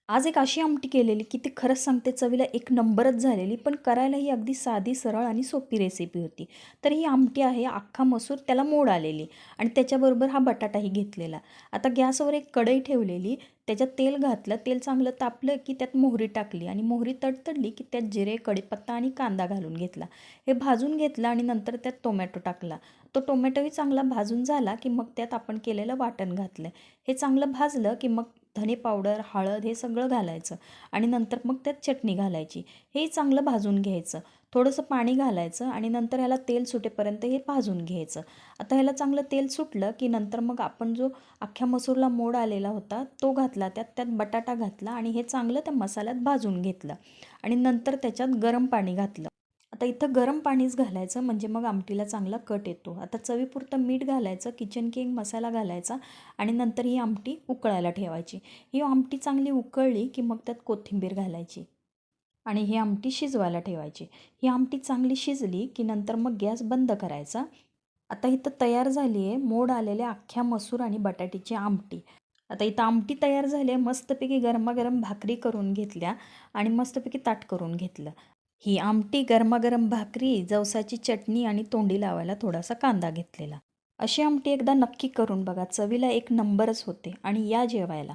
आज एक अशी आमटी केलेली की ती खरंच सांगते चवीला एक नंबरच झालेली, पण करायला ही अगदी साधी, सरळ आणि सोपी रेसिपी होती. तर ही आमटी आहे अख्खा मसूर, त्याला मोड आलेली आणि त्याच्याबरोबर हा बटाटाही घेतलेला. आता गॅसवर एक कढई ठेवलेली, त्याच्यात तेल घातलं, तेल चांगलं तापलं की त्यात मोहरी टाकली आणि मोहरी तडतडली की त्यात जिरे, कढीपत्ता आणि कांदा घालून घेतला. हे भाजून घेतलं आणि नंतर त्यात टोमॅटो टाकला. तो टोमॅटोही चांगला भाजून झाला की मग त्यात आपण केलेलं वाटण घातलं. हे चांगलं भाजलं की मग धने पावडर, हळद हे सगळं घालायचं आणि नंतर मग त्यात चटणी घालायची. हे चांगलं भाजून घ्यायचं. थोडंसं पाणी घालायचं आणि नंतर ह्याला तेल सुटेपर्यंत हे भाजून घ्यायचं. आता ह्याला चांगलं तेल सुटलं की नंतर मग आपण जो अख्ख्या मसूरला मोड आलेला होता तो घातला, त्यात बटाटा घातला आणि हे चांगलं त्या मसाल्यात भाजून घेतलं आणि नंतर त्याच्यात गरम पाणी घातलं. आता इथं गरम पाणीच घालायचं म्हणजे मग आमटीला चांगला कट येतो. आता चवीपुरतं मीठ घालायचं, किचन किंग मसाला घालायचा आणि नंतर ही आमटी उकळायला ठेवायची. ही आमटी चांगली उकळली की मग त्यात कोथिंबीर घालायची आणि ही आमटी शिजवायला ठेवायची. ही आमटी चांगली शिजली की नंतर मग गॅस बंद करायचा. आता इथं तयार झाली आहे मोड आलेल्या अख्ख्या मसूर आणि बटाट्याची आमटी. आता इथं आमटी तयार झाली आहे. मस्तपैकी गरमागरम भाकरी करून घेतल्या आणि मस्तपैकी ताट करून घेतलं. ही आमटी गरमागरम भाकरी, जवसाची चटणी आणि तोंडी लावायला थोडासा कांदा घेतलेला. अशी आमटी एकदा नक्की करून बघा. चवीला एक नंबरच होते आणि या जेवायला.